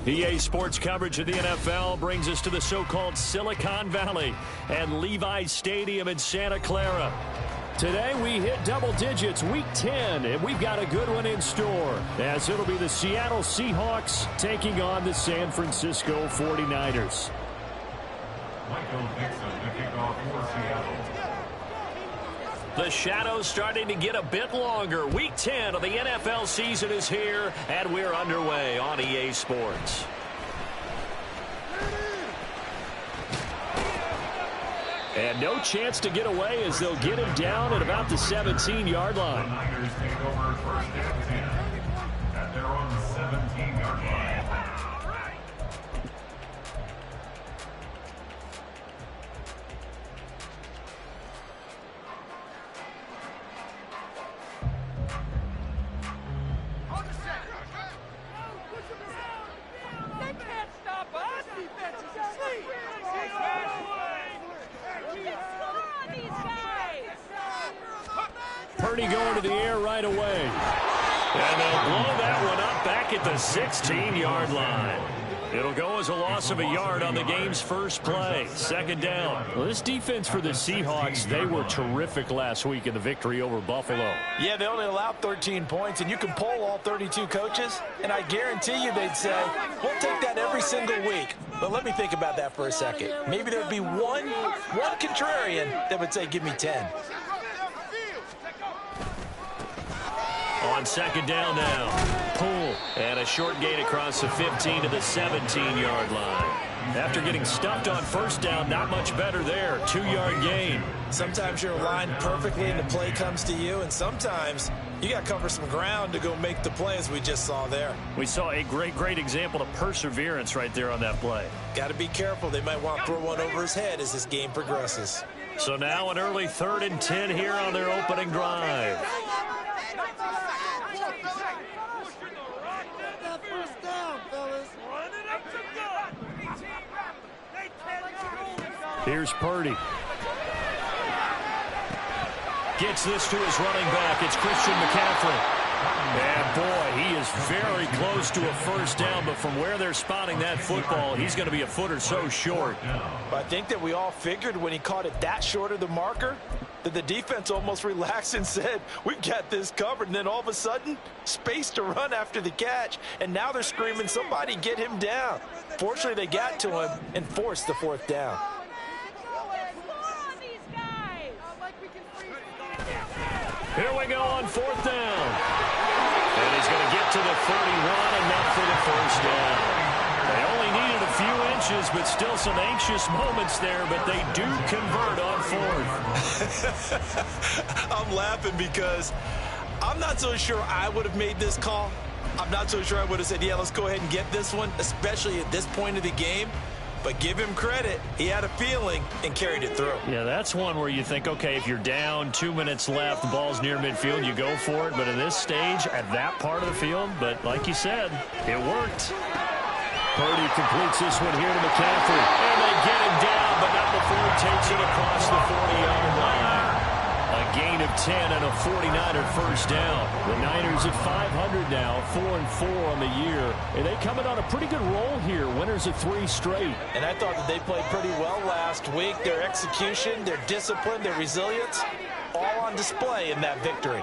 EA Sports coverage of the NFL brings us to the so-called Silicon Valley and Levi's Stadium in Santa Clara. Today we hit double digits, Week 10, and we've got a good one in store, as it'll be the Seattle Seahawks taking on the San Francisco 49ers. The shadow's starting to get a bit longer. Week 10 of the NFL season is here, and we're underway on EA Sports. And no chance to get away as they'll get him down at about the 17-yard line. The Niners take over first and 10 at their own 17-yard line. Purdy going to the air right away. And they'll blow that one up back at the 16-yard line. It'll go as a loss of a yard on the game's first play. Second down. Well, this defense for the Seahawks, they were terrific last week in the victory over Buffalo. Yeah, they only allowed 13 points, and you can poll all 32 coaches, and I guarantee you they'd say, we'll take that every single week. But let me think about that for a second. Maybe there'd be one contrarian that would say, give me 10. On second down now, pull, and a short gain across the 15 to the 17-yard line. After getting stuffed on first down, not much better there. 2-yard gain. Sometimes you're aligned perfectly and the play comes to you, and sometimes you got to cover some ground to go make the play, as we just saw there. We saw a great example of perseverance right there on that play. Got to be careful. They might want to throw one over his head as this game progresses. So now an early 3rd and 10 here on their opening drive. Here's Purdy. Gets this to his running back. It's Christian McCaffrey. And boy, he is very close to a first down, but from where they're spotting that football, he's going to be a foot or so short. I think that we all figured when he caught it that short of the marker that the defense almost relaxed and said, we've got this covered. And then all of a sudden, space to run after the catch. And now they're screaming, somebody get him down. Fortunately, they got to him and forced the 4th down. Here we go on 4th down. And he's going to get to the 31, enough for the first down. They only needed a few inches, but still some anxious moments there, but they do convert on 4th. I'm laughing because I'm not so sure I would have made this call. I'm not so sure I would have said, yeah, let's go ahead and get this one, especially at this point of the game. But give him credit. He had a feeling and carried it through. Yeah, that's one where you think, okay, if you're down, 2 minutes left, the ball's near midfield, you go for it. But at this stage, at that part of the field, but like you said, it worked. Purdy completes this one here to McCaffrey. And they get him down, but not before he takes it across the 40-yard line. A gain of 10 and a 49er first down. The Niners at 500 now, 4-4 on the year. And they coming on a pretty good roll here, winners of 3 straight. And I thought that they played pretty well last week. Their execution, their discipline, their resilience, all on display in that victory.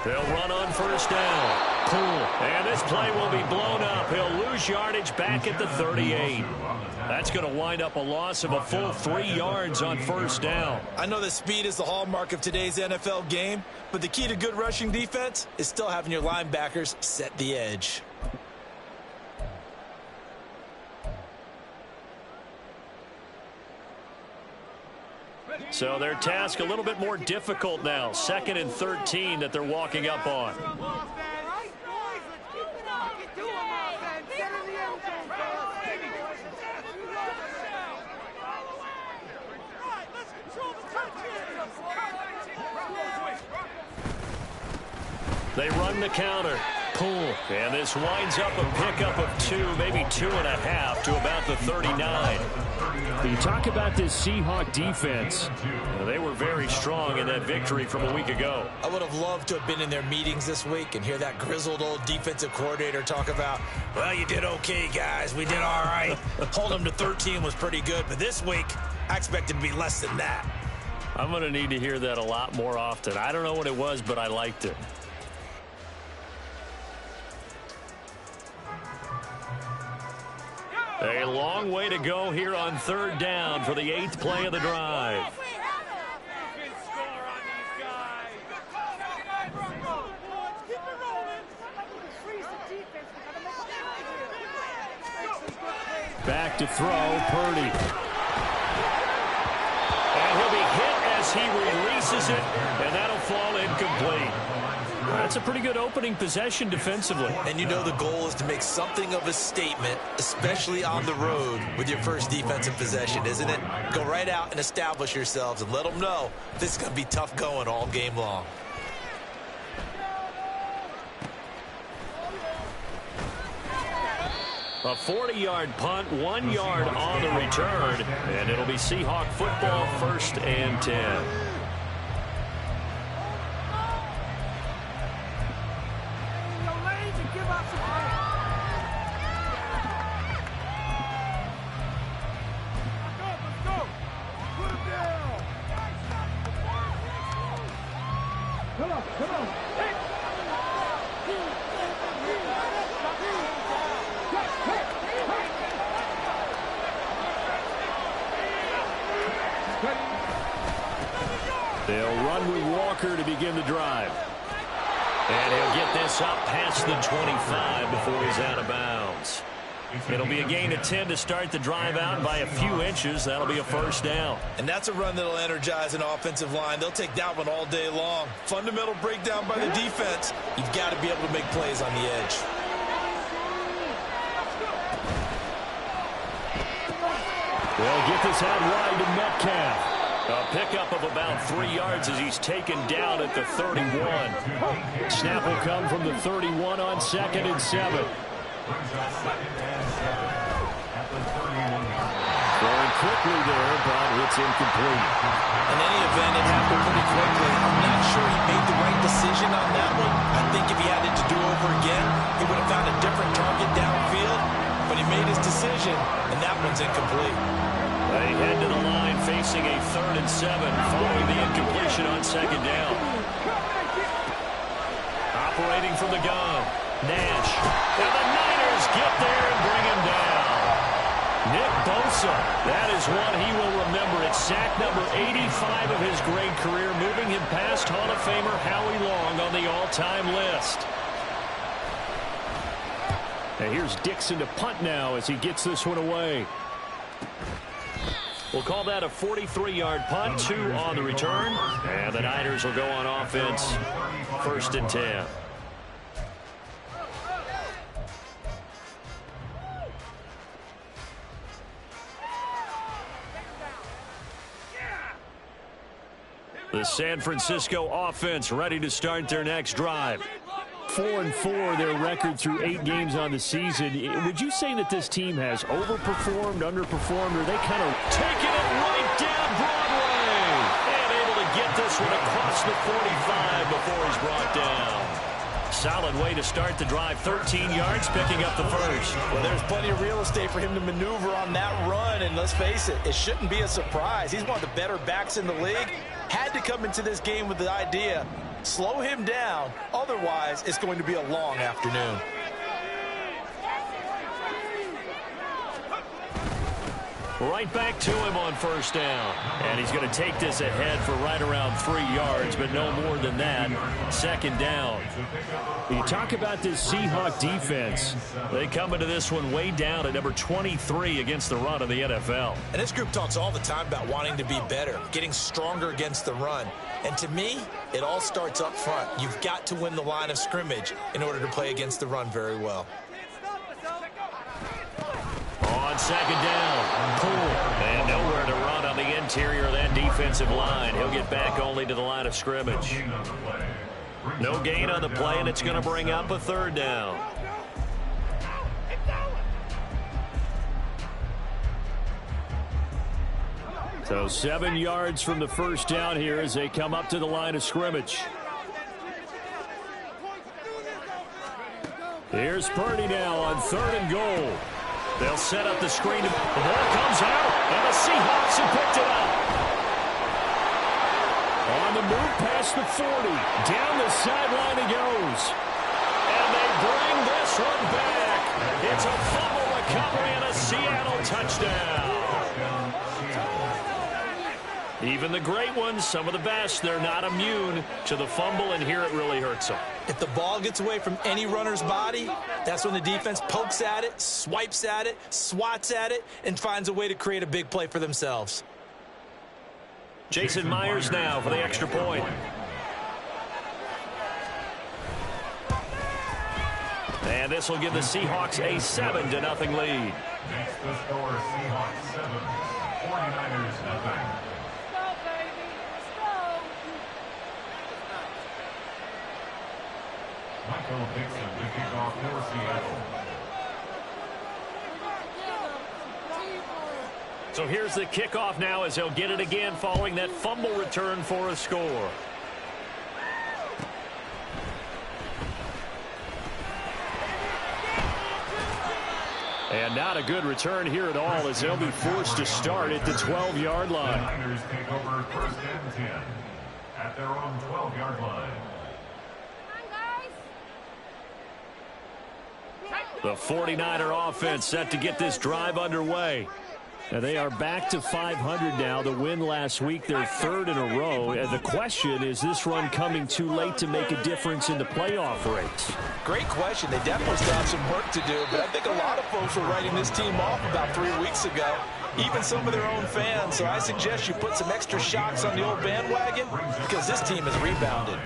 They'll run on first down. Cool. And this play will be blown up. He'll lose yardage back at the 38. That's going to wind up a loss of a full 3 yards on first down. I know that speed is the hallmark of today's NFL game, but the key to good rushing defense is still having your linebackers set the edge. So their task a little bit more difficult now. 2nd and 13 that they're walking up on. They run the counter. Poole. And this winds up a pickup of 2, maybe 2.5 to about the 39. You talk about this Seahawk defense. They were very strong in that victory from a week ago. I would have loved to have been in their meetings this week and hear that grizzled old defensive coordinator talk about, well, you did okay, guys. We did all right. Hold them to 13 was pretty good. But this week, I expected to be less than that. I'm going to need to hear that a lot more often. I don't know what it was, but I liked it. A long way to go here on 3rd down for the 8th play of the drive. Back to throw, Purdy. And he'll be hit as he releases it, and that'll fall incomplete. That's a pretty good opening possession defensively. And you know the goal is to make something of a statement, especially on the road with your first defensive possession, isn't it? Go right out and establish yourselves and let them know this is going to be tough going all game long. A 40-yard punt, 1 yard on the return, and it'll be Seahawk football, 1st and 10. They'll run with Walker to begin the drive. And he'll get this up past the 25 before he's out of bounds. It'll be a gain of 10 to start the drive out by a few inches. That'll be a 1st down. And that's a run that'll energize an offensive line. They'll take that one all day long. Fundamental breakdown by the defense. You've got to be able to make plays on the edge. They'll get this out wide to Metcalf. A pickup of about 3 yards as he's taken down at the 31. Snap will come from the 31 on 2nd and 7. Throwing quickly there, but it's incomplete. In any event, it happened pretty quickly. I'm not sure he made the right decision on that one. I think if he had it to do over again, he would have found a different target downfield. But he made his decision, and that one's incomplete. They head to the line facing a 3rd and 7 following the incompletion on 2nd down. Operating from the gun, Nash. And the Niners get there and bring him down. Nick Bosa, that is one he will remember. It's sack number 85 of his great career, moving him past Hall of Famer Howie Long on the all-time list. And here's Dixon to punt now as he gets this one away. We'll call that a 43-yard punt, 2 on the return. And the Niners will go on offense, 1st and 10. The San Francisco offense ready to start their next drive. 4-4, their record through 8 games on the season. Would you say that this team has overperformed, underperformed, or they kind of taking it right down Broadway and able to get this one across the 45 before he's brought down? Solid way to start the drive. 13 yards, picking up the 1st. Well, there's plenty of real estate for him to maneuver on that run, and let's face it, it shouldn't be a surprise. He's one of the better backs in the league. Had to come into this game with the idea, slow him down, otherwise it's going to be a long afternoon. Right back to him on 1st down. And he's going to take this ahead for right around 3 yards, but no more than that. 2nd down. You talk about this Seahawk defense. They come into this one way down at number 23 against the run of the NFL. And this group talks all the time about wanting to be better, getting stronger against the run. And to me, it all starts up front. You've got to win the line of scrimmage in order to play against the run very well. On 2nd down, Poole. And nowhere to run on the interior of that defensive line. He'll get back only to the line of scrimmage. No gain on the play, and it's going to bring up a third down. So 7 yards from the first down here as they come up to the line of scrimmage. Here's Purdy now on 3rd and goal. They'll set up the screen. The ball comes out, and the Seahawks have picked it up. On the move past the 40. Down the sideline he goes. And they bring this one back. It's a fumble recovery and a Seattle touchdown. Even the great ones, some of the best, they're not immune to the fumble, and here it really hurts them. If the ball gets away from any runner's body, that's when the defense pokes at it, swipes at it, swats at it, and finds a way to create a big play for themselves. Jason Myers now for the extra point. And this will give the Seahawks a 7-0 lead. Makes the score Seahawks 7, 49ers nothing. Michael Dixon to kick off for Seattle. So here's the kickoff now as they'll get it again following that fumble return for a score. And not a good return here at all as they'll be forced to start at the 12-yard line. The Niners take over 1st and 10 at their own 12-yard line. The 49er offense set to get this drive underway. And they are back to 500 now. The win last week, their 3rd in a row. And the question, is this run coming too late to make a difference in the playoff race? Great question. They definitely still have some work to do, but I think a lot of folks were writing this team off about 3 weeks ago, even some of their own fans. So I suggest you put some extra shocks on the old bandwagon because this team has rebounded.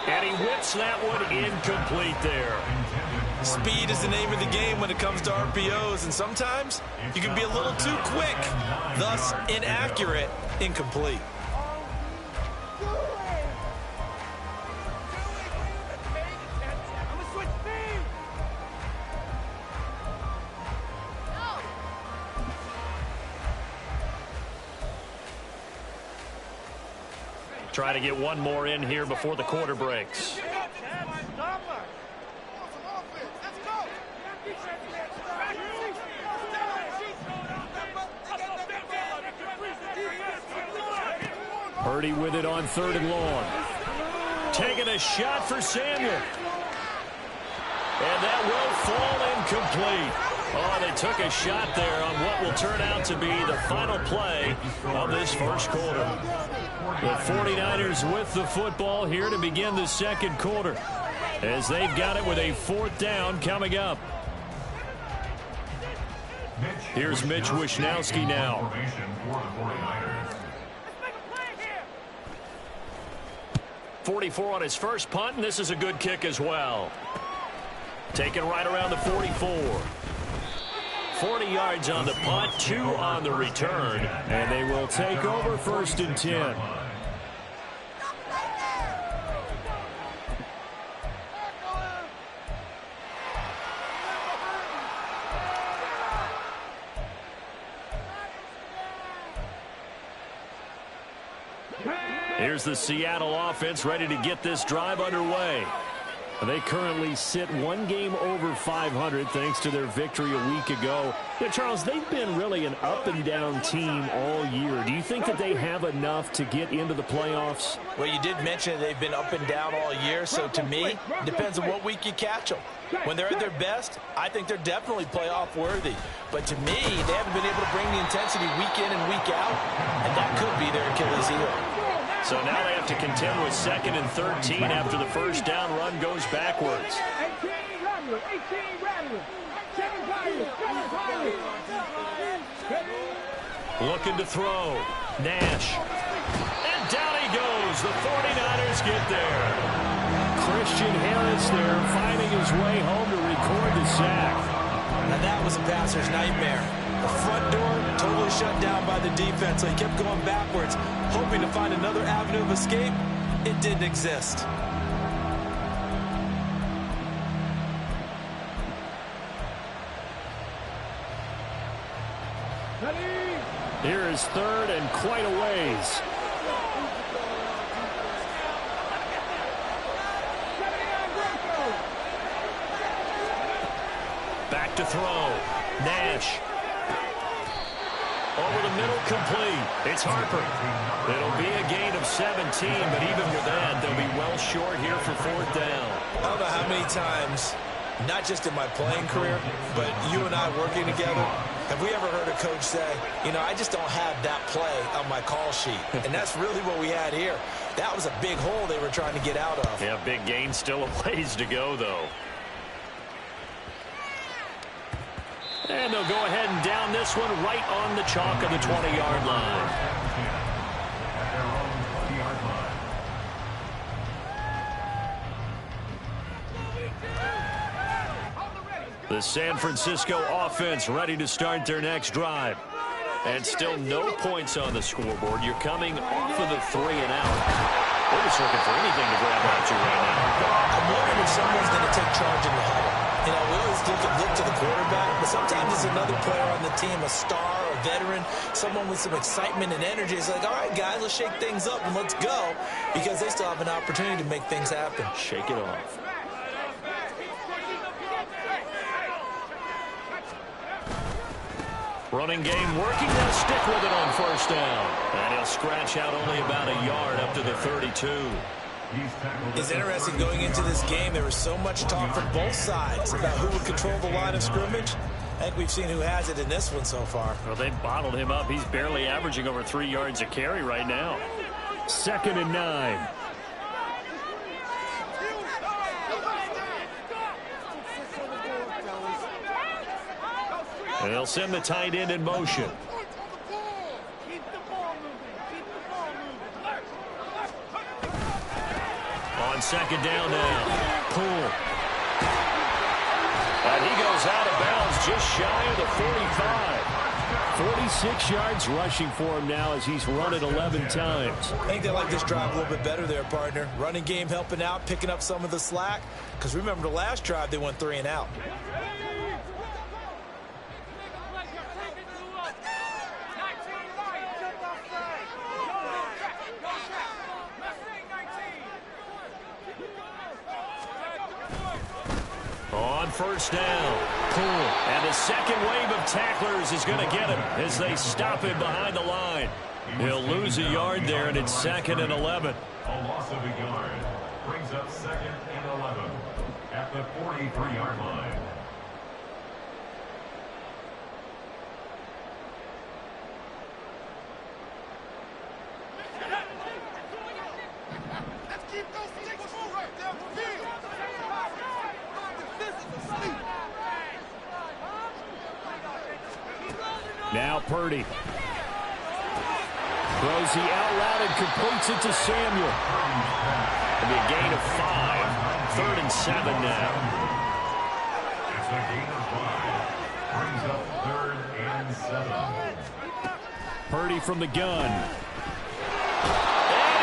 And he whips that one incomplete there. Speed is the name of the game when it comes to RPOs, and sometimes you can be a little too quick, thus inaccurate, incomplete. Try to get one more in here before the quarter breaks. Purdy with it on 3rd and long. Taking a shot for Samuel. And that will fall incomplete. Oh, they took a shot there on what will turn out to be the final play of this first quarter. The 49ers with the football here to begin the second quarter, as they've got it with a 4th down coming up. Here's Mitch Wishnowski now. 44 on his first punt, and this is a good kick as well. Taken right around the 44. 40 yards on the punt, 2 on the return. And they will take over 1st and 10. Here's the Seattle offense ready to get this drive underway. They currently sit 1 game over 500 thanks to their victory a week ago. Yeah, Charles, they've been really an up-and-down team all year. Do you think that they have enough to get into the playoffs? Well, you did mention they've been up and down all year, so to me, it depends on what week you catch them. When they're at their best, I think they're definitely playoff worthy. But to me, they haven't been able to bring the intensity week in and week out, and that could be their Achilles heel. So now they have to contend with 2nd and 13 after the first down run goes backwards. Looking to throw. Nash. And down he goes. The 49ers get there. Christian Harris there finding his way home to record the sack. Now that was a passer's nightmare. The front door totally shut down by the defense, so he kept going backwards, hoping to find another avenue of escape. it didn't exist. Here is third and quite a ways. Back to throw. Nash. Over the middle, complete. It's Harper. It'll be a gain of 17, but even with that, they'll be well short here for fourth down. I don't know how many times, not just in my playing career, but you and I working together, have we ever heard a coach say, you know, I just don't have that play on my call sheet. And that's really what we had here. That was a big hole they were trying to get out of. Yeah, big gain, still a ways to go, though. And they'll go ahead and down this one right on the chalk of the 20-yard line. The San Francisco offense ready to start their next drive. And still no points on the scoreboard. You're coming off of the 3 and out. They're just looking for anything to grab onto right now. I'm wondering if someone's going to take charge in the huddle. You know, we always look to the quarterback, but sometimes there's another player on the team, a star, a veteran, someone with some excitement and energy. It's like, all right, guys, let's shake things up and let's go, because they still have an opportunity to make things happen. Shake it off. Running game working. They'll stick with it on first down. And he'll scratch out only about a yard up to the 32. It's interesting going into this game. There was so much talk from both sides about who would control the line of scrimmage. I think we've seen who has it in this one so far. Well, they've bottled him up. He's barely averaging over 3 yards a carry right now. 2nd and 9. And they'll send the tight end in motion. On 2nd down now. Poole. And he goes out of bounds just shy of the 45. 46 yards rushing for him now as he's run it 11 times. I think they like this drive a little bit better there, partner. Running game helping out, picking up some of the slack. Because remember the last drive, they went 3 and out. On first down, Poole. And the second wave of tacklers is going to get him as they stop him behind the line. He'll lose a yard there, and it's 2nd and 11. A loss of a yard brings up 2nd and 11 at the 43-yard line. Now Purdy. Throws the out route and completes it to Samuel. It'll be a gain of 5. 3rd and 7 now. It's a gain of 5. Brings up 3rd and 7. Purdy from the gun. And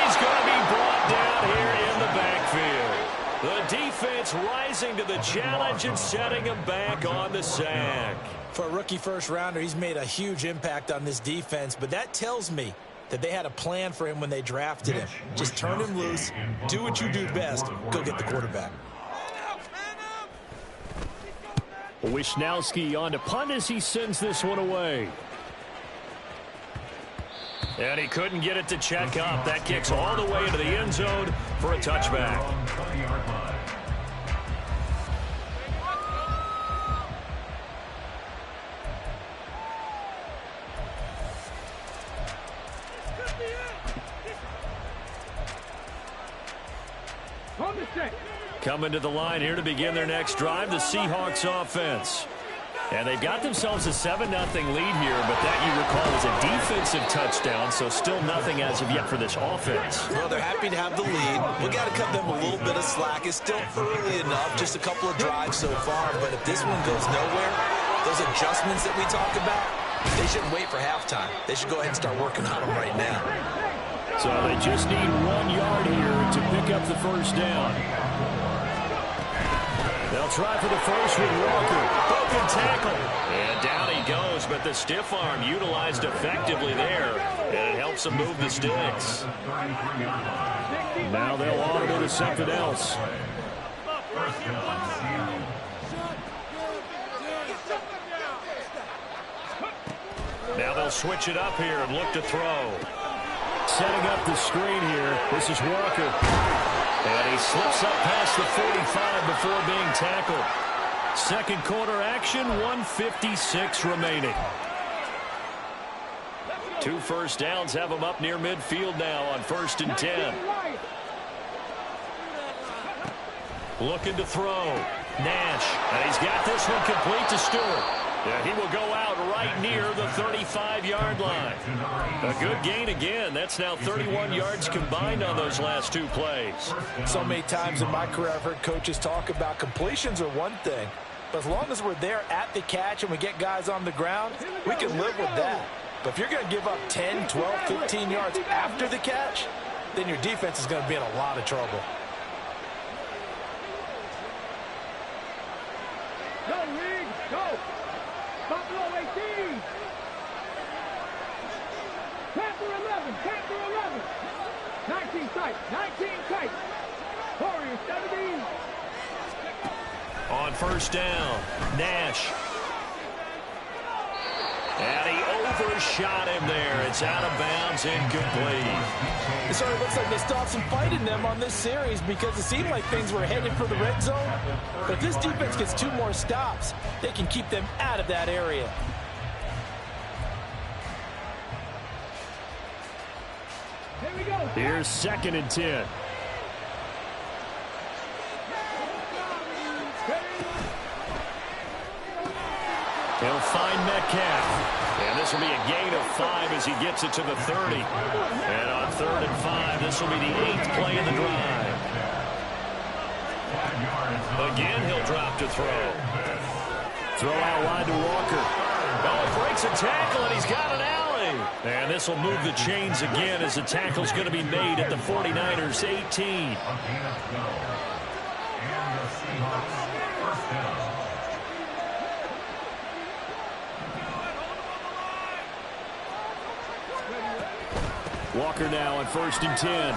he's going to be brought down here in the backfield. The defense rising to the challenge and setting him back on the sack. For a rookie first-rounder, he's made a huge impact on this defense, but that tells me that they had a plan for him when they drafted him. Just turn him loose, do what you do best, go get the quarterback. Wisnowski on to punt as he sends this one away. And he couldn't get it to check up. That kicks all the way into the end zone for a touchback. Coming to the line here to begin their next drive, the Seahawks offense. And they've got themselves a 7-0 lead here, but that, you recall, is a defensive touchdown, so still nothing as of yet for this offense. Well, they're happy to have the lead. We got to cut them a little bit of slack. It's still early enough, just a couple of drives so far, but if this one goes nowhere, those adjustments that we talk about, they shouldn't wait for halftime. They should go ahead and start working on them right now. So they just need 1 yard here to pick up the first down. They'll try for the first with Walker. Broken tackle. And down he goes, but the stiff arm utilized effectively there. And it helps them move the sticks. Now they'll auto to something else. Now they'll switch it up here and look to throw. Setting up the screen here. This is Walker. And he slips up past the 45 before being tackled. Second quarter action, 1:56 remaining. 2 first downs have them up near midfield now on 1st and 10. Looking to throw. Nash. And he's got this one complete to Stewart. Yeah, he will go out right near the 35-yard line. A good gain again. That's now 31 yards combined on those last 2 plays. So many times in my career I've heard coaches talk about completions are one thing, but as long as we're there at the catch and we get guys on the ground, we can live with that. But if you're going to give up 10, 12, 15 yards after the catch, then your defense is going to be in a lot of trouble. Go, Reed, go! Buffalo 18! Panther 11, Panther 11! 19 tight, 19 tight! Warriors 17! On first down, Nash. And he overshot him there. It's out of bounds, incomplete. It sort of looks like they stopped some fight in them on this series because it seemed like things were headed for the red zone. But if this defense gets 2 more stops, they can keep them out of that area. Here we go! Here's 2nd and 10. He'll find Metcalf. And this will be a gain of 5 as he gets it to the 30. And on 3rd and 5, this will be the 8th play of the drive. Again, he'll drop to throw. Throw out wide to Walker. Oh, breaks a tackle, and he's got an alley. And this will move the chains again as the tackle's going to be made at the 49ers' 18. And the Seahawks first down. Walker now on 1st and 10.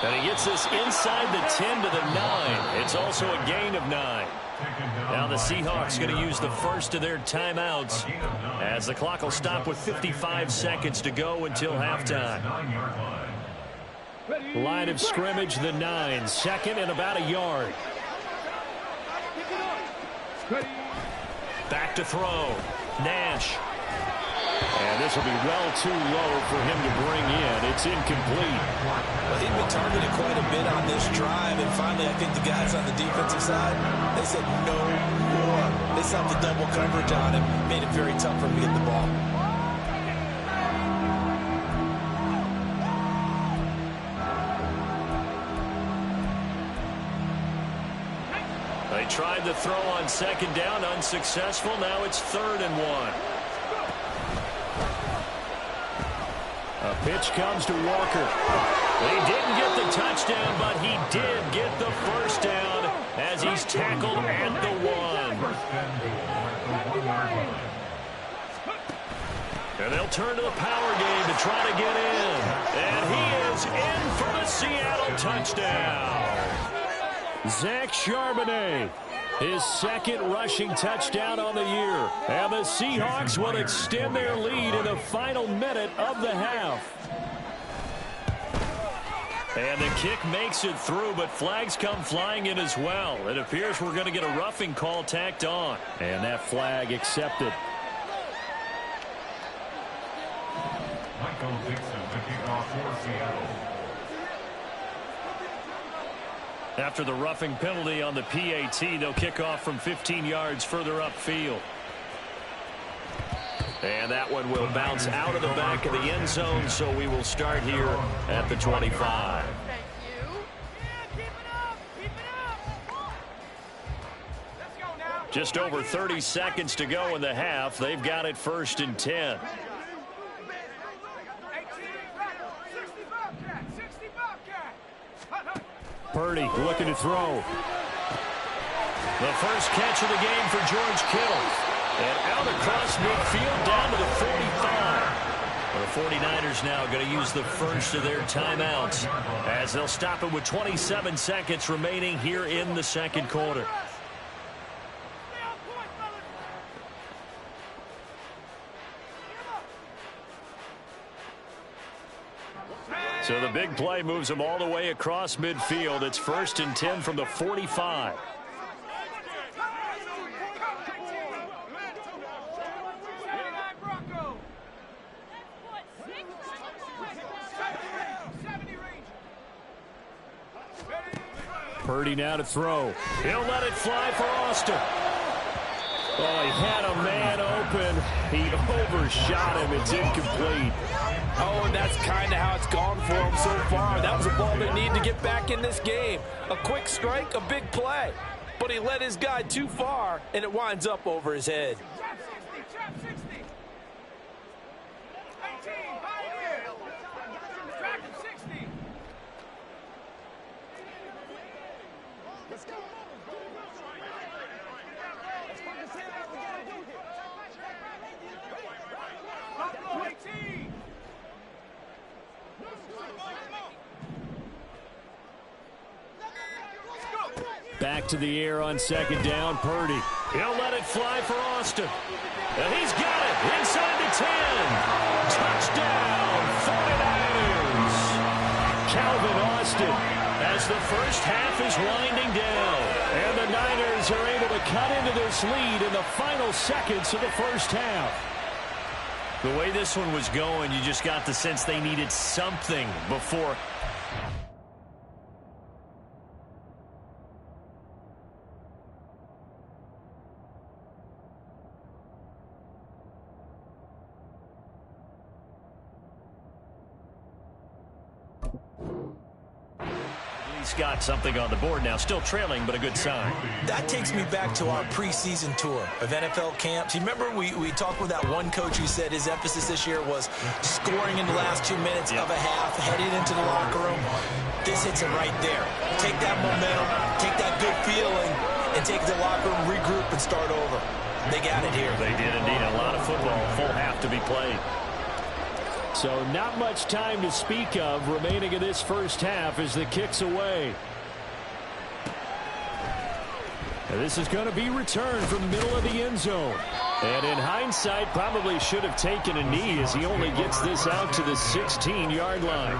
And he gets this inside the 10 to the 9. It's also a gain of 9. Now the Seahawks going to use the first of their timeouts as the clock will stop with 55 seconds to go until halftime. Line of scrimmage, the 9. 2nd and about a yard. Back to throw. Nash. And this will be well too low for him to bring in. It's incomplete. Well, he'd been targeted quite a bit on this drive, and finally I think the guys on the defensive side, they said no more. They stopped the double coverage on him, made it very tough for him to get the ball. They tried the throw on 2nd down, unsuccessful. Now it's 3rd and 1. A pitch comes to Walker. He didn't get the touchdown, but he did get the first down as he's tackled at the 1. And they'll turn to the power game to try to get in. And he is in for the Seattle touchdown. Zach Charbonnet, his 2nd rushing touchdown on the year. And the Seahawks will extend their lead in the final minute of the half. And the kick makes it through, but flags come flying in as well. It appears we're going to get a roughing call tacked on. And that flag accepted. Michael Dixon to kick off for Seattle. After the roughing penalty on the PAT, they'll kick off from 15 yards further upfield. And that one will bounce out of the back of the end zone, so we will start here at the 25. Just over 30 seconds to go in the half. They've got it 1st and 10. Purdy looking to throw. The first catch of the game for George Kittle. And out across midfield down to the 45. The 49ers now going to use the first of their timeouts as they'll stop it with 27 seconds remaining here in the second quarter. So the big play moves them all the way across midfield. It's 1st and 10 from the 45. Purdy now to throw. He'll let it fly for Austin. Oh, he had a man open. He overshot him. It's incomplete. Oh, and that's kind of how it's gone for him so far. That was a ball they need to get back in this game. A quick strike, a big play. But he let his guy too far, and it winds up over his head. Back to the air on 2nd down, Purdy. He'll let it fly for Austin. And he's got it inside the 10. Touchdown, 49ers. Calvin Austin. As the first half is winding down. And the Niners are able to cut into this lead in the final seconds of the first half. The way this one was going, you just got the sense they needed something before. Got something on the board now, still trailing, but a good sign. That takes me back to our preseason tour of NFL camps. You remember we talked with that one coach who said his emphasis this year was scoring in the last 2 minutes of a half, heading into the locker room. This hits it right there. Take that momentum, take that good feeling, and take the locker room, regroup, and start over. They got it here. They did indeed. A lot of football, full half to be played. So not much time to speak of remaining in this first half as the kick's away. And this is going to be returned from the middle of the end zone. And in hindsight, probably should have taken a knee as he only gets this out to the 16-yard line.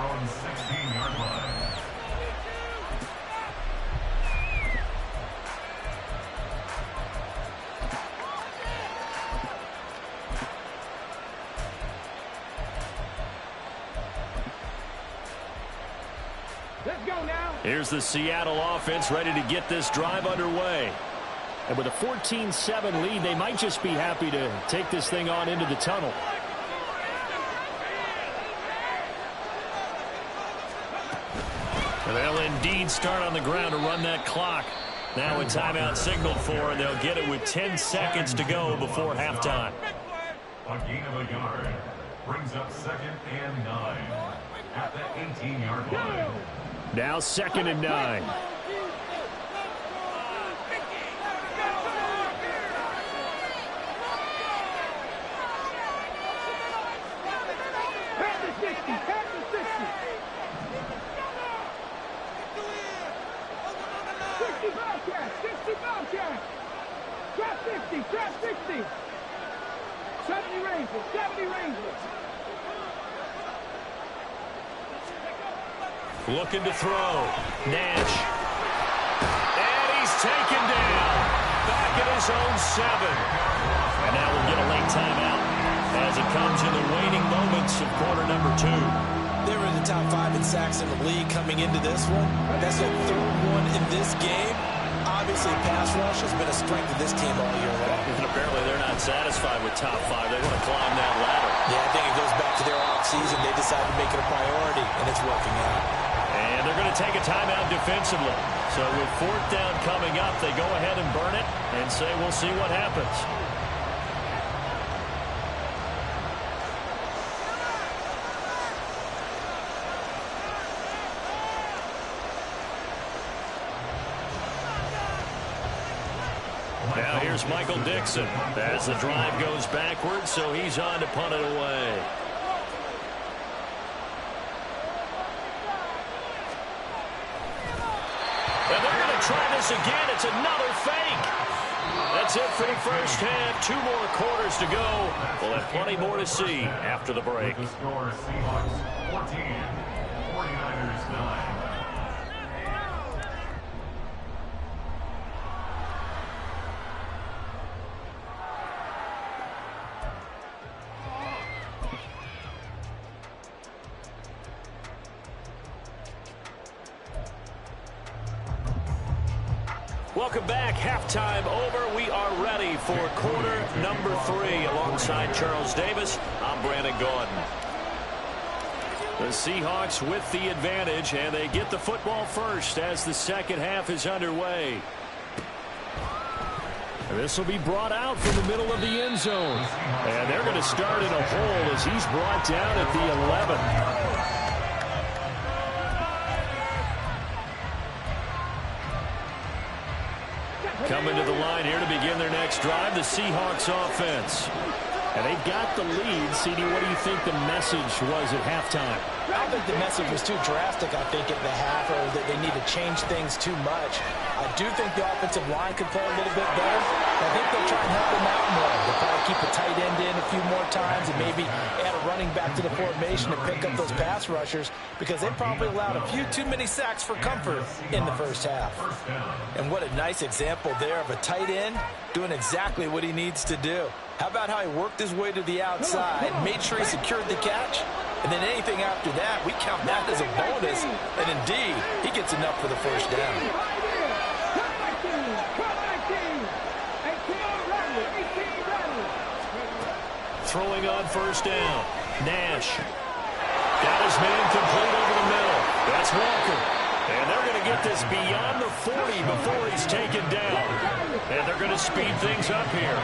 Here's the Seattle offense ready to get this drive underway. And with a 14-7 lead, they might just be happy to take this thing on into the tunnel. And they'll indeed start on the ground to run that clock. Now a timeout signaled for, and they'll get it with 10 seconds to go before halftime. A gain of a yard brings up 2nd and 9 at the 18-yard line. Now 2nd and 9. Trap 60. 70 Rangers. 70 Rangers. Looking to throw. Nash. And he's taken down. Back at his own 7. And now we'll get a late timeout as it comes in the waning moments of quarter number 2. They were in the top 5 in sacks in the league coming into this one. That's their 3rd one in this game. Obviously, pass rush has been a strength of this team all year long. And apparently they're not satisfied with top 5. They want to climb that ladder. Yeah, I think it goes back to their offseason. They decided to make it a priority, and it's working out. And they're going to take a timeout defensively. So with 4th down coming up, they go ahead and burn it and say we'll see what happens. Now here's Michael Dixon as the drive goes backwards, so he's on to punt it away. And they're going to try this again. It's another fake. That's it for the first half. 2 more quarters to go. We'll have plenty more to see after the break. The score, Seahawks 14, 49ers 9. Welcome back. Halftime over. We are ready for quarter number 3. Alongside Charles Davis, I'm Brandon Gordon. The Seahawks with the advantage, and they get the football first as the second half is underway. This will be brought out from the middle of the end zone. And they're going to start in a hole as he's brought down at the 11. Coming to the line here to begin their next drive, the Seahawks offense. And they've got the lead. CD, what do you think the message was at halftime? I don't think the message was too drastic, I think, at the half, or that they need to change things too much. I do think the offensive line could play a little bit better. I think they'll try and help them out more. They'll probably keep a tight end in a few more times and maybe add a running back to the formation to pick up those pass rushers, because they probably allowed a few too many sacks for comfort in the first half. And what a nice example there of a tight end doing exactly what he needs to do. How about how he worked his way to the outside, made sure he secured the catch, and then anything after that, we count that as a bonus, and indeed, he gets enough for the first down. Throwing on first down. Nash. Got his man complete over the middle. That's Walker. And they're going to get this beyond the 40 before he's taken down. And they're going to speed things up here.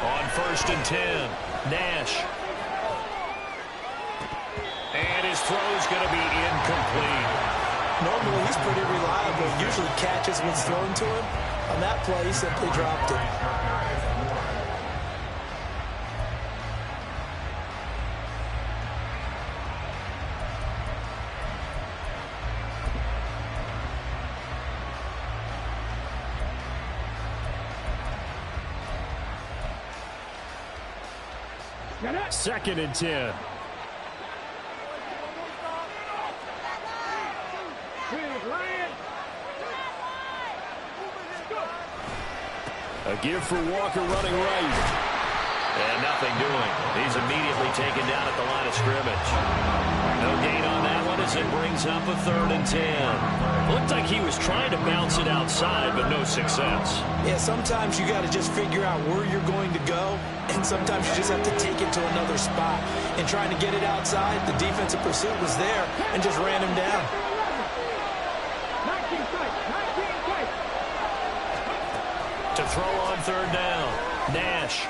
On first and 10, Nash. And his throw is going to be incomplete. Normally, he's pretty reliable. Usually catches what's thrown to him. On that play, he simply dropped it. Second and 10. A give for Walker running right. And nothing doing. He's immediately taken down at the line of scrimmage. No gain on that one as it brings up a 3rd and 10. Looked like he was trying to bounce it outside, but no success. Yeah, sometimes you got to just figure out where you're going to go, and sometimes you just have to take it to another spot. And trying to get it outside, the defensive pursuit was there and just ran him down. To throw on 3rd down, Nash.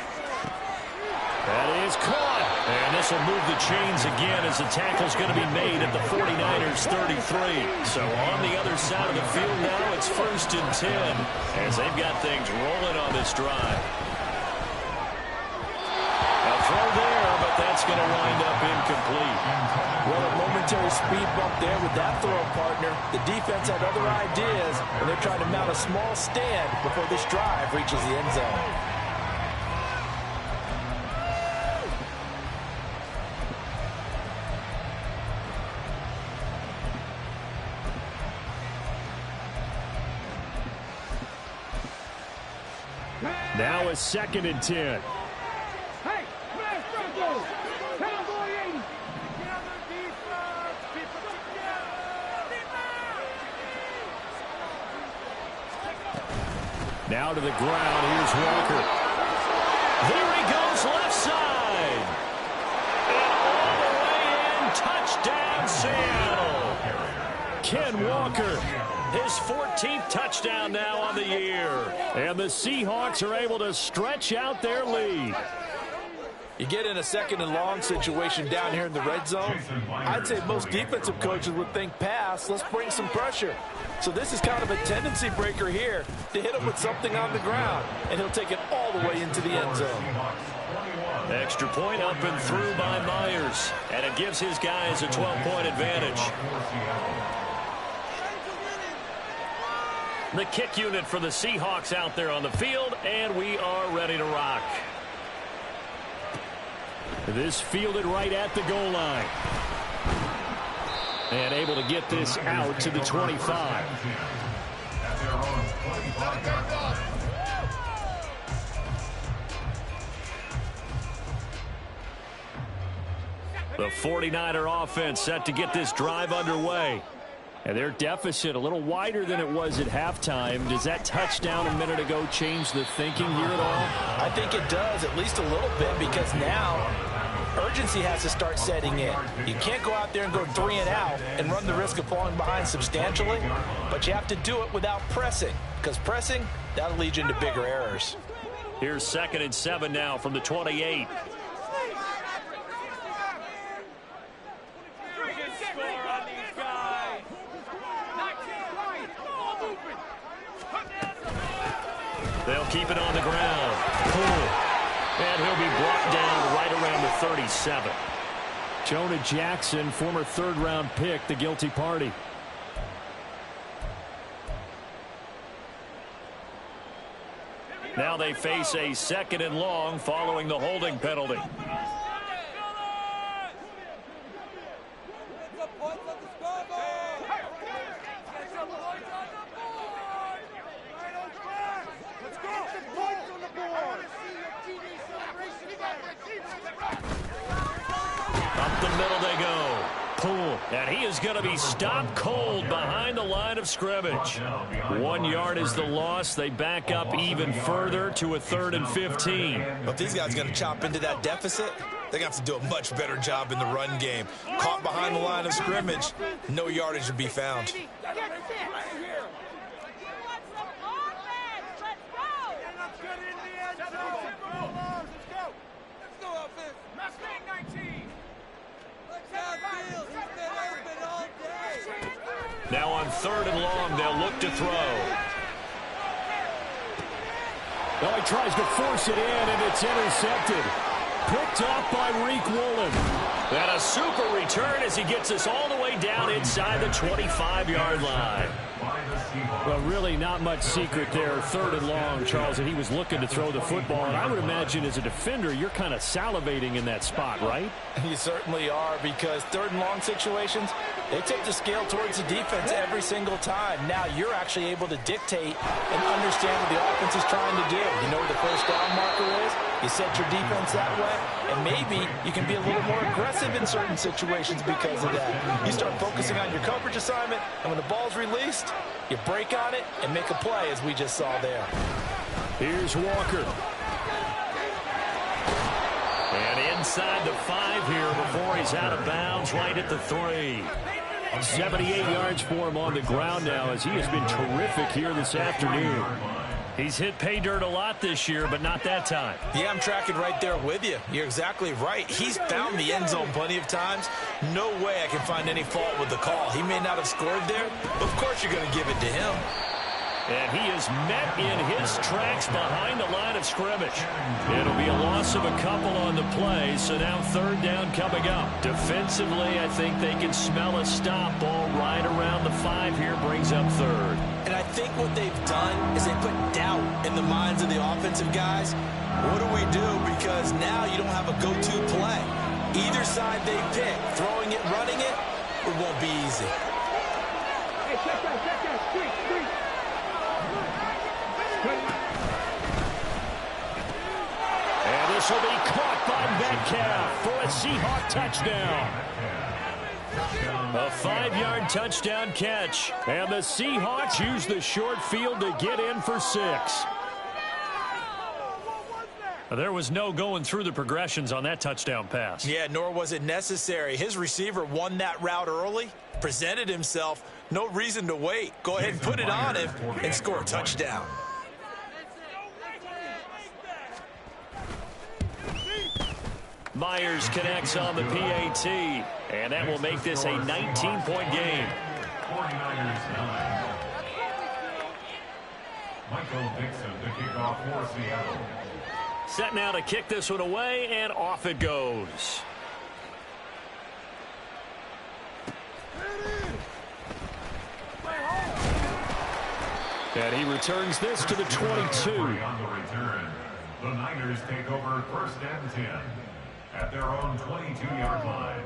That is caught. And this will move the chains again as the tackle's going to be made at the 49ers 33. So on the other side of the field now, it's 1st and 10 as they've got things rolling on this drive. A throw there, but that's going to wind up incomplete. Well, a momentary speed bump there with that throw partner. The defense had other ideas, and they're trying to mount a small stand before this drive reaches the end zone. Now a 2nd and 10. Hey, smash Bronco! Cowboy 80! Now to the ground. Here's Walker. There he goes, left side. And all the way in, touchdown Seattle. Ken Walker His 14th touchdown now on the year. And the Seahawks are able to stretch out their lead. You get in a second and long situation down here in the red zone, I'd say most defensive coaches would think pass, let's bring some pressure. So this is kind of a tendency breaker here to hit him with something on the ground, and he'll take it all the way into the end zone. Extra point up and through by Myers, and it gives his guys a 12-point advantage. The kick unit for the Seahawks out there on the field, and we are ready to rock. This fielded right at the goal line. And able to get this out to the 25. The 49er offense set to get this drive underway. And their deficit a little wider than it was at halftime. Does that touchdown a minute ago change the thinking here at all? I think it does, at least a little bit, because now urgency has to start setting in. You can't go out there and go 3 and out and run the risk of falling behind substantially, but you have to do it without pressing, because pressing, that'll lead you into bigger errors. Here's 2nd and 7 now from the 28. They'll keep it on the ground. And he'll be brought down right around the 37. Jonah Jackson, former 3rd-round pick, the guilty party. Now they face a 2nd and long following the holding penalty. Up the middle they go. Poole. And he is going to be stopped cold behind the line of scrimmage. 1 yard is the loss. They back up even further to a 3rd and 15. If these guys are going to chop into that deficit, they're going to have to do a much better job in the run game. Caught behind the line of scrimmage, no yardage to be found. Now on 3rd and long, they'll look to throw. Well, he tries to force it in, and it's intercepted. Picked off by Reek Woolen. And a super return as he gets us all the way down inside the 25-yard line. Well, really not much secret there. 3rd and long, Charles, and he was looking to throw the football. And I would imagine as a defender, you're kind of salivating in that spot, right? You certainly are, because 3rd and long situations, they tip the scale towards the defense every single time. Now you're actually able to dictate and understand what the offense is trying to do. You know where the first down marker is. You set your defense that way, and maybe you can be a little more aggressive in certain situations because of that. You start focusing on your coverage assignment, and when the ball's released, you break on it and make a play, as we just saw there. Here's Walker. And inside the 5 here before he's out of bounds right at the 3. 78 yards for him on the ground now, as he has been terrific here this afternoon. He's hit pay dirt a lot this year, but not that time. Yeah, I'm tracking right there with you. You're exactly right. He's found the end zone plenty of times. No way I can find any fault with the call. He may not have scored there, but of course you're going to give it to him. And he is met in his tracks behind the line of scrimmage. It'll be a loss of a couple on the play, so now 3rd down coming up. Defensively, I think they can smell a stop ball right around the 5 here, brings up 3rd. And I think what they've done is they put doubt in the minds of the offensive guys. What do we do? Because now you don't have a go-to play. Either side they pick, throwing it, running it, it won't be easy. Hey, check that, street. And this will be caught by Metcalf for a Seahawk touchdown. A 5-yard touchdown catch. And the Seahawks use the short field to get in for 6. There was no going through the progressions on that touchdown pass. Yeah, nor was it necessary. His receiver won that route early, presented himself, No reason to wait. Go ahead and put it on him and score a touchdown. Myers connects on the PAT, and that will make this a 19-point game. 49ers 9. Michael Dixon to kick off for Seattle. Set now to kick this one away, and off it goes. And he returns this to the 22. On the return, the Niners take over 1st and 10 at their own 22-yard line.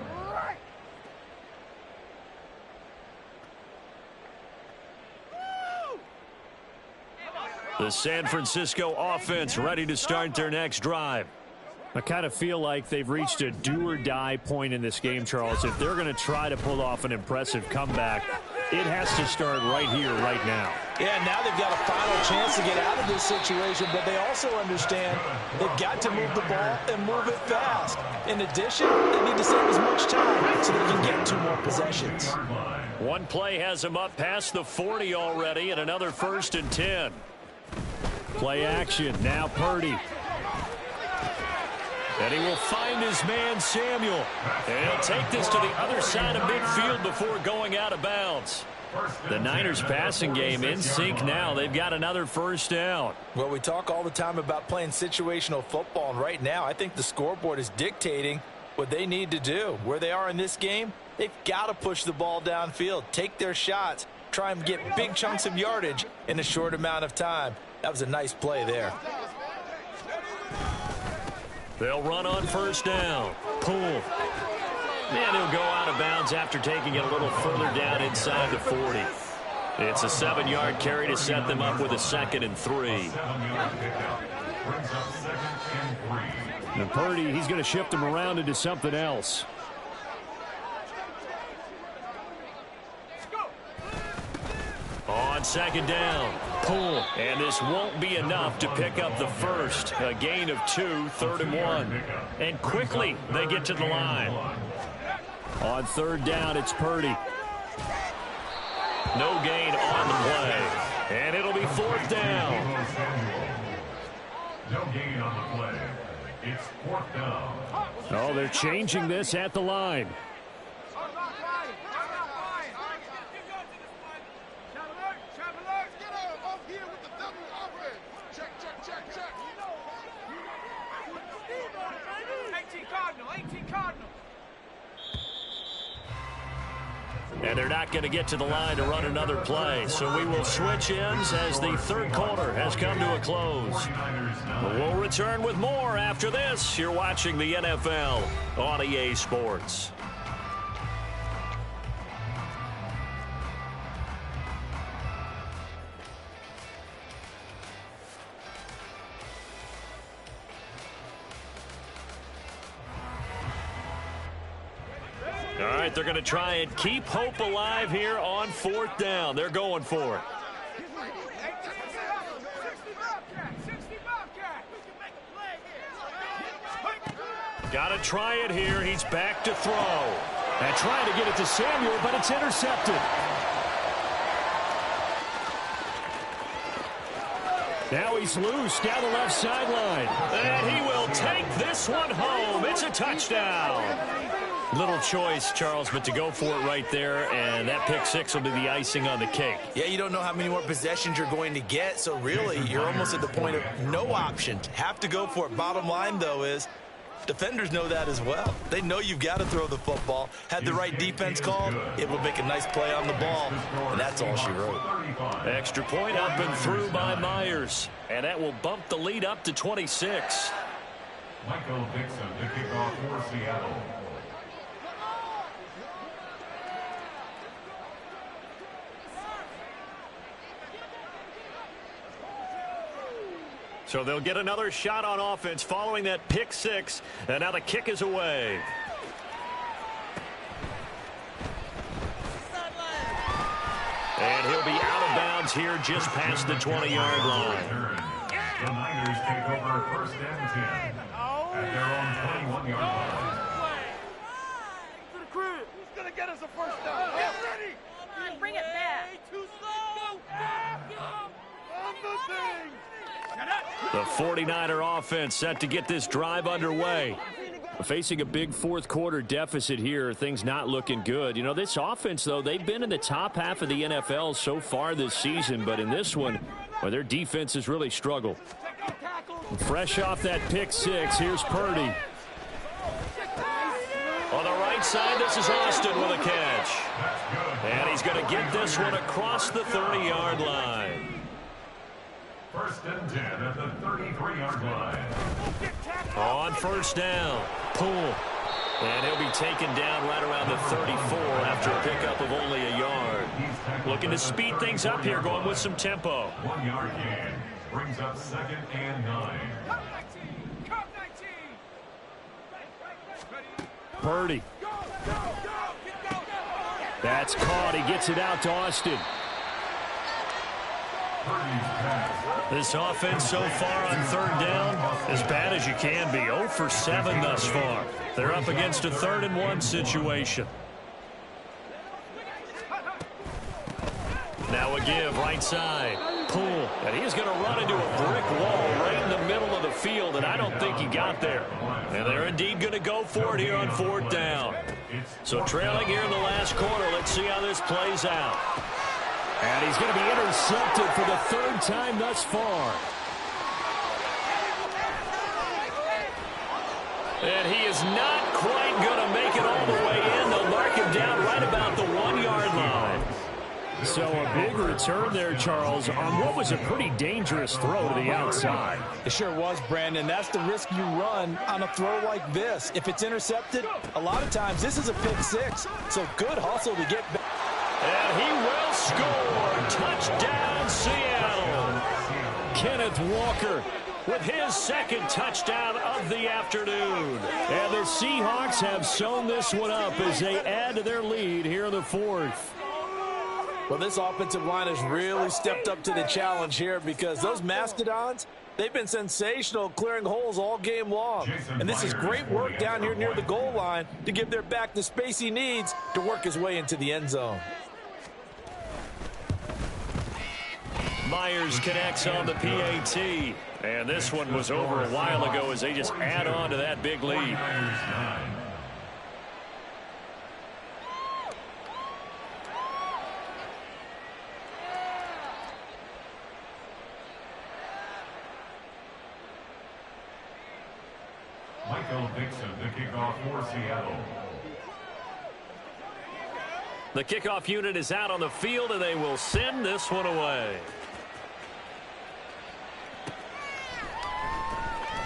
The San Francisco offense ready to start their next drive. I kind of feel like they've reached a do-or-die point in this game, Charles. If they're going to try to pull off an impressive comeback, it has to start right here, right now. Yeah, now they've got a final chance to get out of this situation, but they also understand they've got to move the ball and move it fast. In addition, they need to save as much time so they can get 2 more possessions. One play has him up past the 40 already, and another 1st and 10. Play action, now Purdy. And he will find his man, Samuel. And he'll take this to the other side of midfield before going out of bounds. The Niners passing game in sync now. They've got another 1st down. Well, we talk all the time about playing situational football, and right now I think the scoreboard is dictating what they need to do. Where they are in this game, they've got to push the ball downfield, take their shots, try and get big chunks of yardage in a short amount of time. That was a nice play there. They'll run on 1st down. Pull. And he'll go out of bounds after taking it a little further down inside the 40. It's a 7-yard carry to set them up with a 2nd and 3. And Purdy, he's going to shift them around into something else. On 2nd down, pull, and this won't be enough to pick up the 1st. A gain of 2, 3rd and 1. And quickly, they get to the line. On 3rd down, it's Purdy. No gain on the play. And it'll be 4th down. No gain on the play. It's 4th down. Oh, they're changing this at the line. And they're not going to get to the line to run another play. So we will switch ends as the 3rd quarter has come to a close. We'll return with more after this. You're watching the NFL on EA Sports. All right, they're going to try and keep hope alive here on 4th down. They're going for it. Got to try it here. He's back to throw. And trying to get it to Samuel, but it's intercepted. Now he's loose down the left sideline. And he will take this one home. It's a touchdown. Little choice, Charles, but to go for it right there, and that pick 6 will be the icing on the cake. Yeah, you don't know how many more possessions you're going to get, so really you're almost at the point of no option. Have to go for it. Bottom line, though, is defenders know that as well. They know you've got to throw the football. Had the right defense called, it will make a nice play on the ball, and that's all she wrote. Extra point up and through by Myers, and that will bump the lead up to 26. Michael Dixon to kick off for Seattle. So they'll get another shot on offense following that pick 6, and now the kick is away. And he'll be out of bounds here just past the 20-yard line. The Niners take over 1st and 10 at their own 21-yard line. To the crib. Who's going to get us a 1st down? Get ready. Bring it back. Too slow. The 49er offense set to get this drive underway. Facing a big fourth quarter deficit here, things not looking good. You know, this offense, though, they've been in the top half of the NFL so far this season, but in this one, well, their defense has really struggled. Fresh off that pick six, here's Purdy. On the right side, this is Austin with a catch. And he's going to get this one across the 30-yard line. First and 10 at the 33-yard line. On first down, pull. And he'll be taken down right around the 34 after a pickup of only a yard. Looking to speed things up here, going with some tempo. 1 yard gain brings up 2nd and 9. Purdy. That's caught. He gets it out to Austin. This offense so far on third down, as bad as you can be. 0 for 7 thus far. They're up against a 3rd and 1 situation. Now a give, right side. Pull. And he's going to run into a brick wall right in the middle of the field, and I don't think he got there. And they're indeed going to go for it here on 4th down. So trailing here in the last quarter, let's see how this plays out. And he's going to be intercepted for the 3rd time thus far. And he is not quite going to make it all the way in. They'll mark him down right about the 1-yard line. So a big return there, Charles, on what was a pretty dangerous throw to the outside. It sure was, Brandon. That's the risk you run on a throw like this. If it's intercepted, a lot of times this is a pick six. So good hustle to get back. And he will score. Touchdown, Seattle. Kenneth Walker with his 2nd touchdown of the afternoon. And the Seahawks have sewn this one up as they add to their lead here in the 4th. Well, this offensive line has really stepped up to the challenge here because those Mastodons, they've been sensational clearing holes all game long. And this is great work down here near the goal line to give their back the space he needs to work his way into the end zone. Myers connects on the PAT. And this one was over a while ago as they just add on to that big lead. Michael Dixon to kick off for Seattle. The kickoff unit is out on the field, and they will send this one away.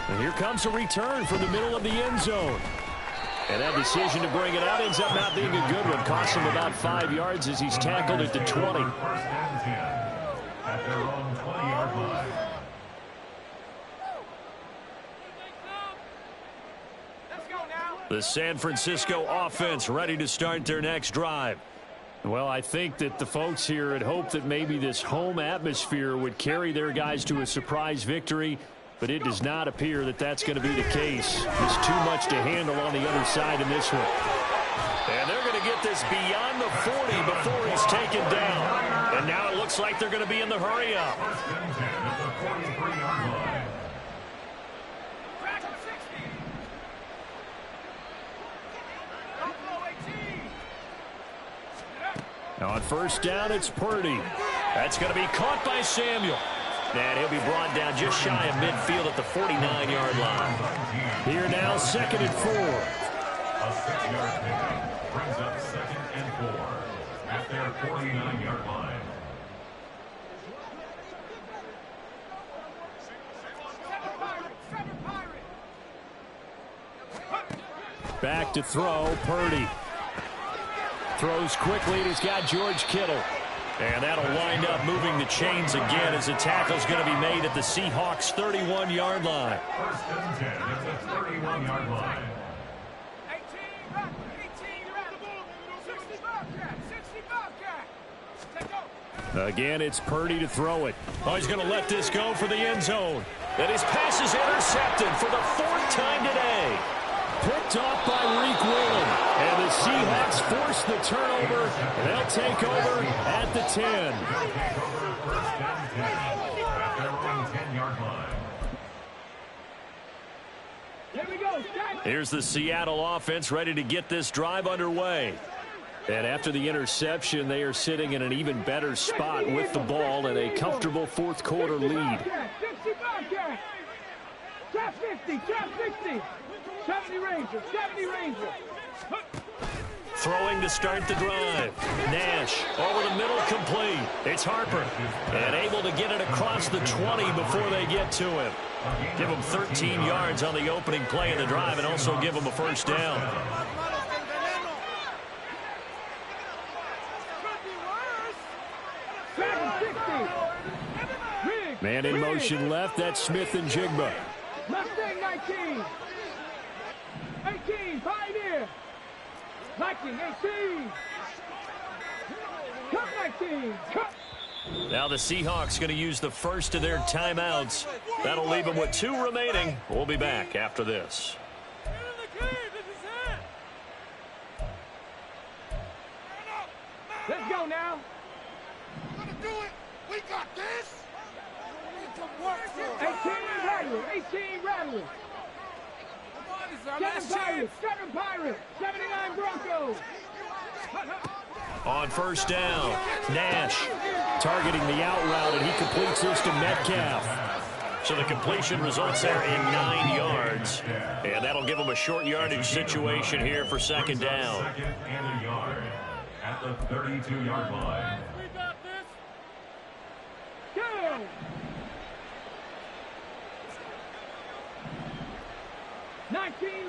And here comes a return from the middle of the end zone. And that decision to bring it out ends up not being a good one. Costs him about 5 yards as he's tackled at the 20. First and 10 at their own 20-yard line. The San Francisco offense ready to start their next drive. Well, I think that the folks here had hoped that maybe this home atmosphere would carry their guys to a surprise victory, but it does not appear that that's going to be the case. There's too much to handle on the other side in this one. And they're going to get this beyond the 40 before he's taken down. And now it looks like they're going to be in the hurry-up. First and 10 at the 43-yard line. Now on first down, it's Purdy. That's going to be caught by Samuel. And he'll be brought down just shy of midfield at the 49-yard line. Here now, 2nd and 4. A 6-yard pickup brings up 2nd and 4 at their 49-yard line. Back to throw, Purdy. Throws quickly, and he's got George Kittle. And that'll wind up moving the chains again as the tackle's going to be made at the Seahawks' 31-yard line. First and 10 at the 31-yard line. Again, it's Purdy to throw it. Oh, he's going to let this go for the end zone. And his pass is intercepted for the 4th time today. Picked off by Reek Whelan. And the Seahawks force the turnover. They'll take over at the 10. Here we go. Here's the Seattle offense ready to get this drive underway. And after the interception, they are sitting in an even better spot with the ball and a comfortable fourth quarter lead. 50 Bobcat. Trap 50, trap 60. 70 Ranger, 70 Ranger. Throwing to start the drive. Nash over the middle, complete. It's Harper. And able to get it across the 20 before they get to him. Give him 13 yards on the opening play of the drive and also give him a first down. Man in motion left. That's Smith and Jigba. Mustang 19. 18, Pioneer. Viking 18. Cut 19. Cut. Now the Seahawks going to use the first of their timeouts. That'll leave them with 2 remaining. We'll be back after this. Let's go now. We're gonna do it. We got this. 18 Rattler. 18 Rattler. 7 Pirates. 7 Pirates. 79 Broncos. On first down, Nash targeting the out route, and he completes this to Metcalf. So the completion results there in 9 yards. And that'll give him a short yardage situation here for second down. Second and a yard at the 32-yard line. We got this. Go.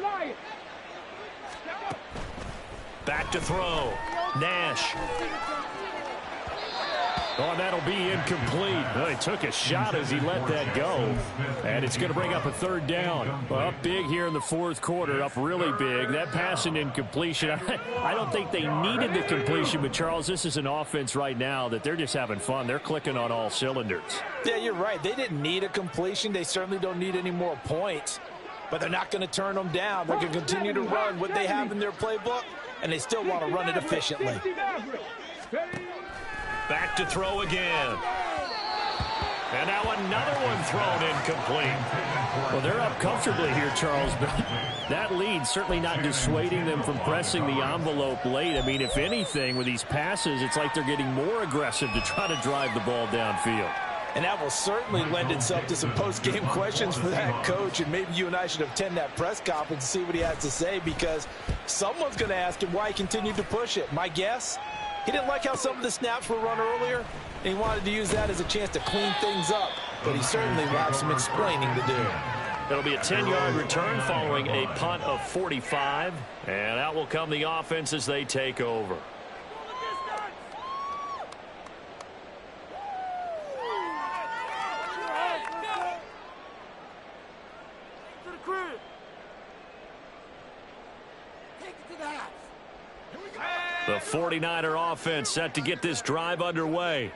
Lions. Back to throw. Nash. Oh, that'll be incomplete. Well, he took a shot as he let that go. And it's going to bring up a third down. Up big here in the fourth quarter. Up really big. That pass and incompletion. I don't think they needed the completion, but Charles, this is an offense right now that they're just having fun. They're clicking on all cylinders. Yeah, you're right. They didn't need a completion. They certainly don't need any more points. But they're not going to turn them down. They're going to continue to run what they have in their playbook, and they still want to run it efficiently. Back to throw again. And now another one thrown incomplete. Well, they're up comfortably here, Charles, but that lead certainly not dissuading them from pressing the envelope late. I mean, if anything, with these passes, it's like they're getting more aggressive to try to drive the ball downfield. And that will certainly lend itself to some post-game questions for that coach, and maybe you and I should attend that press conference and see what he has to say, because someone's going to ask him why he continued to push it. My guess, he didn't like how some of the snaps were run earlier, and he wanted to use that as a chance to clean things up, but he certainly will have some explaining to do. It'll be a 10-yard return following a punt of 45, and out will come the offense as they take over. The 49er offense set to get this drive underway.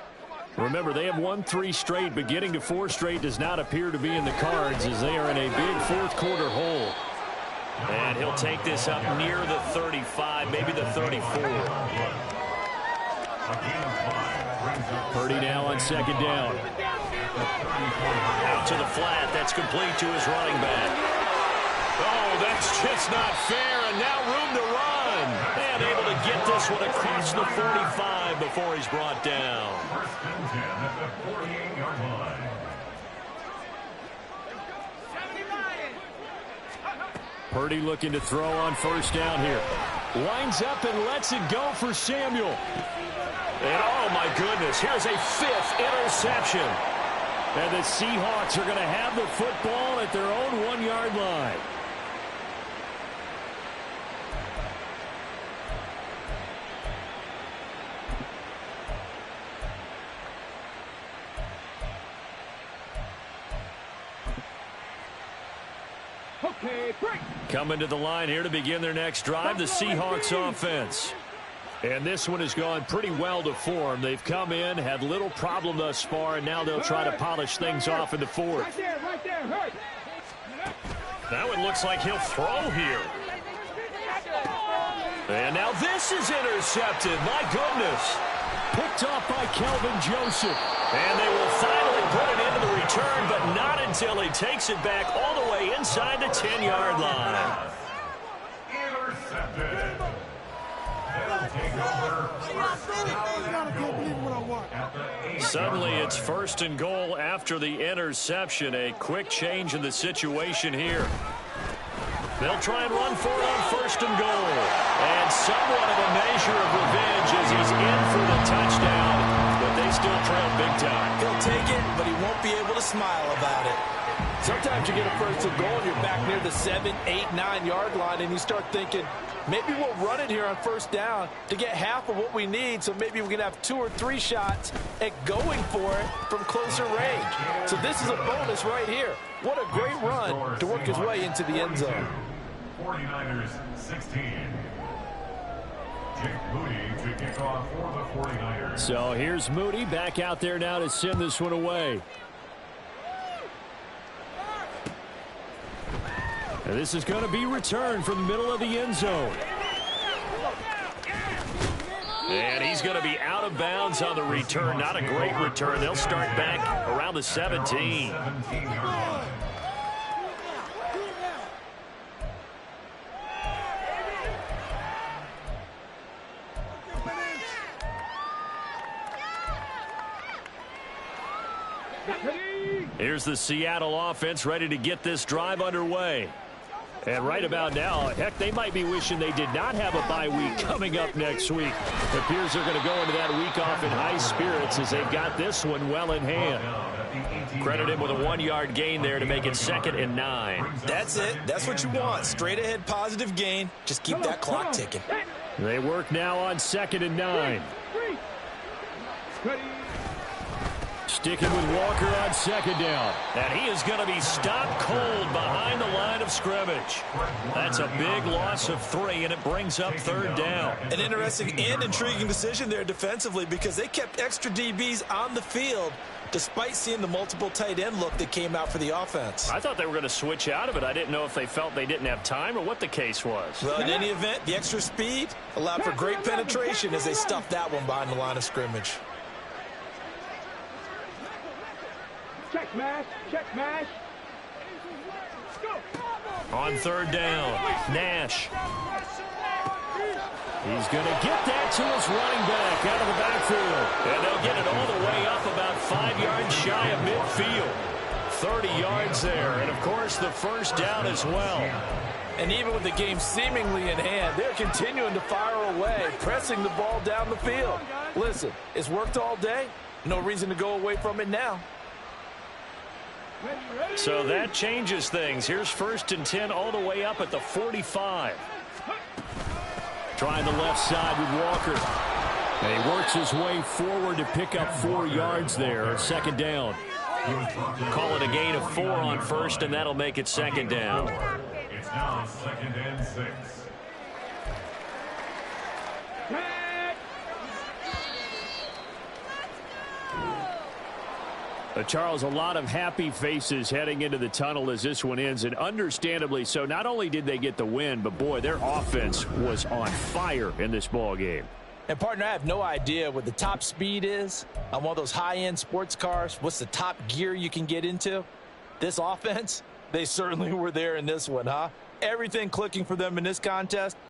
Remember, they have won 3 straight, but getting to 4 straight does not appear to be in the cards as they are in a big fourth quarter hole. And he'll take this up near the 35, maybe the 34. Purdy now on second down. Out to the flat. That's complete to his running back. Oh, that's just not fair, and now room to run. And able to get this one across the 45 before he's brought down. First and 10 at the 48-yard line. Purdy looking to throw on first down here. Winds up and lets it go for Samuel. And oh my goodness, here's a 5th interception. And the Seahawks are going to have the football at their own 1-yard line. Okay, break. Coming to the line here to begin their next drive, the Seahawks offense. And this one has gone pretty well to form. They've come in, had little problem thus far, and now they'll try to polish things off in the fourth. Right there, hurt. Now it looks like he'll throw here. And now this is intercepted. My goodness. Picked off by Kelvin Joseph. And they will finally put it into the return, but not until he takes it back all the way inside the 10-yard line. Intercepted. They'll take over. Suddenly it's 1st and goal after the interception. A quick change in the situation here. They'll try and run for it on 1st and goal. And somewhat of a measure of revenge as he's in for the touchdown. But they still trail big time. He'll take it, but he won't be able to smile about it. Sometimes you get a 1st and goal and you're back near the 7, 8, 9-yard line, and you start thinking, maybe we'll run it here on 1st down to get half of what we need, so maybe we can have 2 or 3 shots at going for it from closer range. So this is a bonus right here. What a great run to work his way into the end zone. 49ers 16. Jake Moody to kick off for the 49ers. So here's Moody back out there now to send this one away. And this is going to be returned from the middle of the end zone. And he's going to be out of bounds on the return. Not a great return. They'll start back around the 17. Here's the Seattle offense ready to get this drive underway. And right about now, heck, they might be wishing they did not have a bye week coming up next week. It appears they're going to go into that week off in high spirits as they've got this one well in hand. Credit him with a 1-yard gain there to make it 2nd and 9. That's it. That's what you want. Straight ahead positive gain. Just keep that clock ticking. They work now on 2nd and 9. Sticking with Walker on 2nd down. And he is going to be stopped cold behind the line of scrimmage. That's a big loss of 3, and it brings up 3rd down. An interesting and intriguing decision there defensively because they kept extra DBs on the field despite seeing the multiple tight end look that came out for the offense. I thought they were going to switch out of it. I didn't know if they felt they didn't have time or what the case was. Well, in any event, the extra speed allowed for great penetration as they stuffed that one behind the line of scrimmage. Check mash, check mash. Go. On 3rd down, Nash. He's going to get that to his running back out of the backfield. And they'll get it all the way up about 5 yards shy of midfield. 30 yards there. And, of course, the 1st down as well. And even with the game seemingly in hand, they're continuing to fire away, pressing the ball down the field. Listen, it's worked all day. No reason to go away from it now. So that changes things. Here's 1st and 10 all the way up at the 45. Trying the left side with Walker. And he works his way forward to pick up 4 yards there. 2nd down. Call it a gain of 4 on 1st, and that'll make it 2nd down. It's now 2nd and 6. Charles, a lot of happy faces heading into the tunnel as this one ends, and understandably so. Not only did they get the win, but boy, their offense was on fire in this ball game. And partner, I have no idea what the top speed is on one of those high-end sports cars. What's the top gear you can get into? This offense, they certainly were there in this one, huh? Everything clicking for them in this contest.